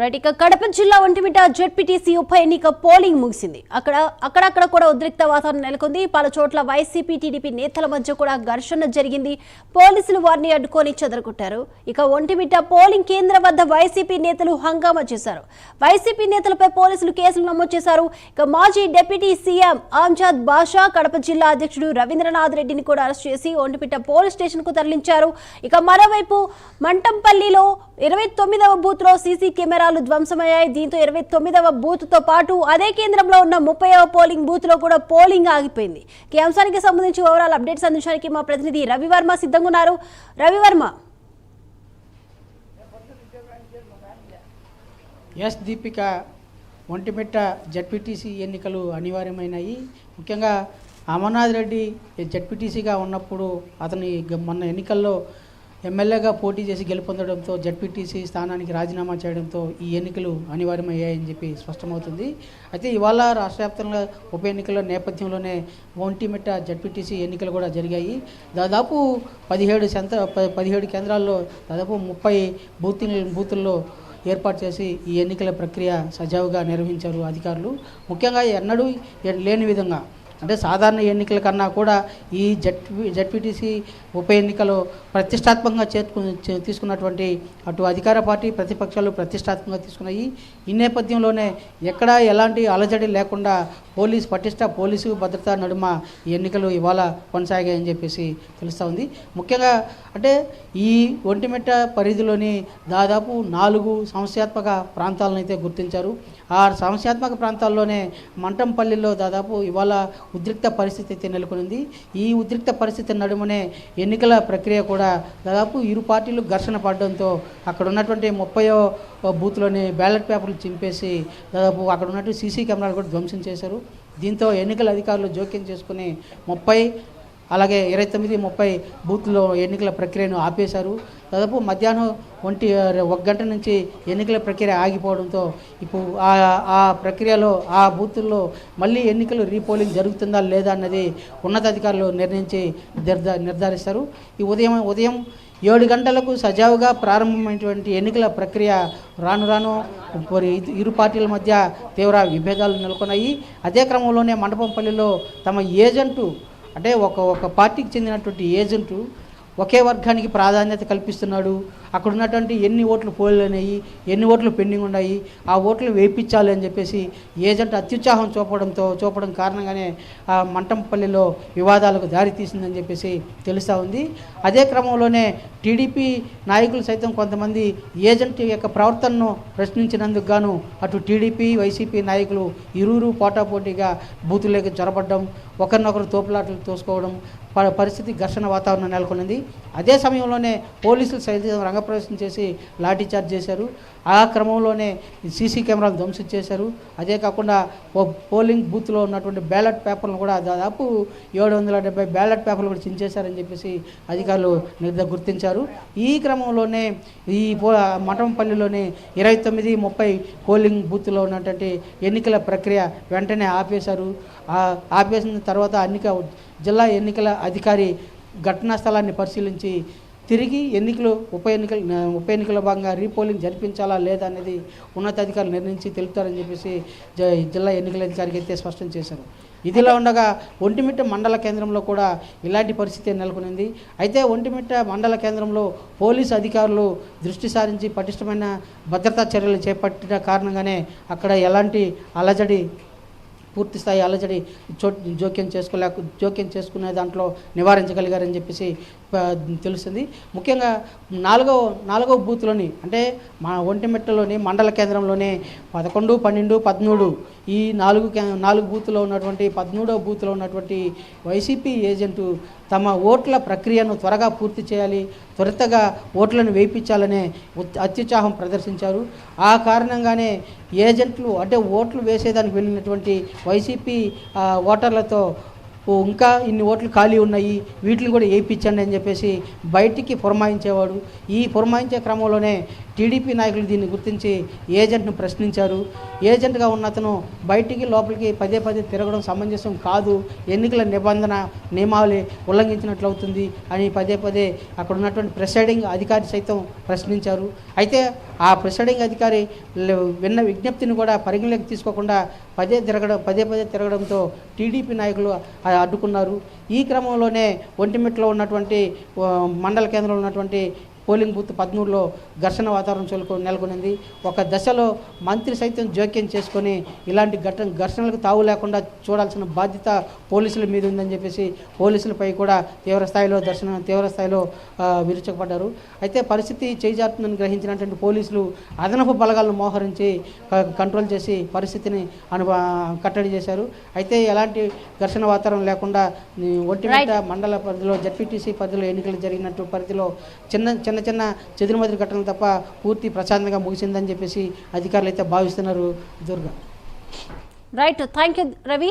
Right ఇక కడప జిల్లా Vontimitta ZPTC ఉప ఎన్నిక పోలింగ్ ముగిసింది. అక్కడక్కడ కూడా ఉద్రిక్త వాతావరణం నెలకొంది. పలు చోట్ల వైసీపీ టీడీపీ నేతల మధ్య కూడా ఘర్షణ జరిగింది. పోలీసులు వారిని అడ్డుకొని చెదరగొట్టారు. ఇక ఒంటిమిట పోలింగ్ కేంద్రం వద్ద వైసీపీ నేతలు హంగామా చేశారు. వైసీపీ నేతలపై పోలీసులు కేసులు నమోదు చేశారు. ఇక మాజీ డిప్యూటీ సీఎం ఆమ్జాద్ బాషా, కడప జిల్లా అధ్యక్షుడు రవీంద్రనాథ్ రెడ్డిని కూడా అరెస్ట్ చేసి ఒంటిమిట పోలీస్ స్టేషన్ కు తరలించారు. ఇక మరోవైపు మంటంపల్లిలో 29వ బూత్ లో సీసీ కెమెరాలు ధ్వంసమయ్యాయి. దీంతో 29వ బూత్ తో పాటు అదే కేంద్రంలో ఉన్న 30వ పోలింగ్ బూత్ లో కూడా పోలింగ్ ఆగిపోయింది. ఈ అంశానికి సంబంధించి ఓవరాల్ అప్డేట్స్ అందించడానికి మా ప్రతినిధి రవివర్మ సిద్ధంగా ఉన్నారు. రవివర్మ. ఎస్ దీపిక, ఒంటిమిట్ట జెడ్పీటీసీ ఎన్నికలు అనివార్యమైనాయి. ముఖ్యంగా అమర్నాథ్ రెడ్డి జెడ్పీటీసీగా ఉన్నప్పుడు అతని మొన్న ఎన్నికల్లో ఎమ్మెల్యేగా పోటీ చేసి గెలుపొందడంతో జెడ్పీటీసీ స్థానానికి రాజీనామా చేయడంతో ఈ ఎన్నికలు అనివార్యమయ్యాయని చెప్పి స్పష్టమవుతుంది. అయితే ఇవాళ రాష్ట్ర వ్యాప్తంగా ఉప ఎన్నికల నేపథ్యంలోనే ఒంటిమిట్ట జెడ్పీటీసీ ఎన్నికలు కూడా జరిగాయి. దాదాపు 17 కేంద్రాల్లో దాదాపు 30 బూతుల్లో ఏర్పాటు చేసి ఈ ఎన్నికల ప్రక్రియ సజావుగా నిర్వహించారు అధికారులు. ముఖ్యంగా ఎన్నడూ లేని విధంగా, అంటే సాధారణ ఎన్నికల కన్నా కూడా ఈ జెడ్పీటీసీ ఉప ఎన్నికలో ప్రతిష్టాత్మకంగా తీసుకున్నటువంటి అటు అధికార పార్టీ ప్రతిపక్షాలు ప్రతిష్టాత్మకంగా తీసుకున్నాయి. ఈ నేపథ్యంలోనే ఎక్కడా ఎలాంటి అలజడి లేకుండా పటిష్ట పోలీసు భద్రతా నడుమ ఈ ఎన్నికలు ఇవాళ కొనసాగాయని చెప్పేసి తెలుస్తూ ఉంది. ముఖ్యంగా అంటే ఈ ఒంటిమిట్ట పరిధిలోని దాదాపు 4 సమస్యాత్మక ప్రాంతాలను అయితే గుర్తించారు. ఆ సమస్యాత్మక ప్రాంతాల్లోనే మంటంపల్లిలో దాదాపు ఇవాళ ఉద్రిక్త పరిస్థితి అయితే నెలకొనింది. ఈ ఉద్రిక్త పరిస్థితి నడుమనే ఎన్నికల ప్రక్రియ కూడా దాదాపు ఇరు పార్టీలు ఘర్షణ పడడంతో అక్కడ ఉన్నటువంటి 30వ బూత్లోని బ్యాలెట్ పేపర్లు చింపేసి దాదాపు అక్కడ ఉన్నటువంటి సీసీ కెమెరాలు కూడా ధ్వంసం చేశారు. దీంతో ఎన్నికల అధికారులు జోక్యం చేసుకుని 30 అలాగే 29-30 బూత్లో ఎన్నికల ప్రక్రియను ఆపేశారు. దాదాపు మధ్యాహ్నం 1 గంట నుంచి ఎన్నికల ప్రక్రియ ఆగిపోవడంతో ఇప్పుడు ఆ ప్రక్రియలో ఆ బూతుల్లో మళ్ళీ ఎన్నికలు రీపోలింగ్ జరుగుతుందా లేదా అన్నది ఉన్నతాధికారులు నిర్ధారిస్తారు. ఈ ఉదయం 7 గంటలకు సజావుగా ప్రారంభమైనటువంటి ఎన్నికల ప్రక్రియ రాను ఇరు పార్టీల మధ్య తీవ్ర విభేదాలు నెలకొన్నాయి. అదే క్రమంలోనే మండపంపల్లిలో తమ ఏజెంటు, అంటే ఒక పార్టీకి చెందినటువంటి ఏజెంటు ఒకే వర్గానికి ప్రాధాన్యత కల్పిస్తున్నాడు, అక్కడ ఉన్నటువంటి ఎన్ని ఓట్లు పోలైనాయి, ఎన్ని ఓట్లు పెండింగ్ ఉన్నాయి, ఆ ఓట్లు వేయించాలి అని చెప్పేసి ఏజెంట్ అత్యుత్సాహం చూపడం కారణంగానే ఆ మంటంపల్లిలో వివాదాలకు దారి తీసిందని చెప్పేసి తెలుస్తూ ఉంది. అదే క్రమంలోనే టీడీపీ నాయకులు సైతం కొంతమంది ఏజెంట్ యొక్క ప్రవర్తనను ప్రశ్నించినందుకు గాను అటు టీడీపీ వైసీపీ నాయకులు ఇరువురు పోటాపోటీగా బూతులేకి చొరబడ్డం, ఒకరినొకరు తోపులాటలు తోసుకోవడం, పరిస్థితి ఘర్షణ వాతావరణం నెలకొనింది. అదే సమయంలోనే పోలీసులు సైతం రంగప్రవేశం చేసి లాఠీచార్జ్ చేశారు. ఆ క్రమంలోనే సీసీ కెమెరాలు ధ్వంసం చేశారు. అదే కాకుండా పోలింగ్ బూత్లో ఉన్నటువంటి బ్యాలెట్ పేపర్లను కూడా దాదాపు 770 బ్యాలెట్ పేపర్లు కూడా చించేశారని చెప్పేసి అధికారులు గుర్తించారు. ఈ క్రమంలోనే ఈ మంటంపల్లిలోని 29-30 పోలింగ్ బూత్లో ఉన్నటువంటి ఎన్నికల ప్రక్రియ వెంటనే ఆపేశారు. ఆపేసిన తర్వాత జిల్లా ఎన్నికల అధికారి ఘటనా స్థలాన్ని పరిశీలించి తిరిగి ఉప ఎన్నికల భాగంగా రీపోలింగ్ జరిపించాలా లేదా అనేది ఉన్నతాధికారులు నిర్ణయించి తెలుపుతారని చెప్పేసి జిల్లా ఎన్నికల అధికారికి అయితే స్పష్టం చేశారు. ఇదిలా ఉండగా ఒంటిమిట్ట మండల కేంద్రంలో కూడా ఇలాంటి పరిస్థితి నెలకొనింది. అయితే ఒంటిమిట్ట మండల కేంద్రంలో పోలీసు అధికారులు దృష్టి సారించి పటిష్టమైన భద్రతా చర్యలు చేపట్టిన కారణంగానే అక్కడ ఎలాంటి పూర్తిస్థాయి అలజడి జోక్యం చేసుకునే దాంట్లో నివారించగలిగారని చెప్పేసి తెలుస్తుంది. ముఖ్యంగా 4వ బూత్లోని, అంటే మా ఒంటిమిట్టలోని మండల కేంద్రంలోనే 11, 12, 13 ఈ 4 బూత్లో ఉన్నటువంటి 13వ బూత్లో ఉన్నటువంటి వైసీపీ ఏజెంటు తమ ఓట్ల ప్రక్రియను త్వరగా పూర్తి చేయాలి, త్వరితగా ఓట్లను వేయించాలనే అత్యుత్సాహం ప్రదర్శించారు. ఆ కారణంగానే ఏజెంట్లు, అంటే ఓట్లు వేసేదానికి వెళ్ళినటువంటి వైసీపీ ఓటర్లతో ఇంకా ఇన్ని ఓట్లు ఖాళీ ఉన్నాయి, వీటిని కూడా వేయించండి అని చెప్పేసి బయటికి పురమాయించేవాడు. ఈ పురమాయించే క్రమంలోనే టీడీపీ నాయకులు దీన్ని గుర్తించి ఏజెంట్ను ప్రశ్నించారు. ఏజెంట్గా ఉన్న అతను బయటికి లోపలికి పదే పదే తిరగడం సమంజసం కాదు, ఎన్నికల నియమావళి ఉల్లంఘించినట్లు అవుతుంది అని పదే పదే అక్కడ ఉన్నటువంటి ప్రిసైడింగ్ అధికారి సైతం ప్రశ్నించారు. అయితే ఆ ప్రిసైడింగ్ అధికారి విన్న విజ్ఞప్తిని కూడా పరిగణలోకి తీసుకోకుండా పదే పదే తిరగడంతో టీడీపీ నాయకులు అడ్డుకున్నారు. ఈ క్రమంలోనే ఒంటిమిట్టలో ఉన్నటువంటి మండల కేంద్రంలో ఉన్నటువంటి పోలింగ్ బూత్ 13లో ఘర్షణ వాతావరణం నెలకొనింది. ఒక దశలో మంత్రి సైతం జోక్యం చేసుకొని ఇలాంటి ఘర్షణలకు తావు లేకుండా చూడాల్సిన బాధ్యత పోలీసుల మీద ఉందని చెప్పేసి పోలీసులపై కూడా తీవ్రస్థాయిలో విరుచుకుపడ్డారు. అయితే పరిస్థితి చేజారుతుందని గ్రహించినటువంటి పోలీసులు అదనపు బలగాలను మోహరించి కంట్రోల్ చేసి పరిస్థితిని కట్టడి చేశారు. అయితే ఎలాంటి ఘర్షణ వాతావరణం లేకుండా ఒంటిమిట్ట మండల పరిధిలో జడ్పీటీసీ పరిధిలో ఎన్నికలు జరిగినట్టు పరిధిలో చిన్న చెదురుమదురు ఘటనలు తప్ప పూర్తి ప్రశాంతంగా ముగిసిందని చెప్పేసి అధికారులు అయితే భావిస్తున్నారు. Durga. Right, thank you Ravi.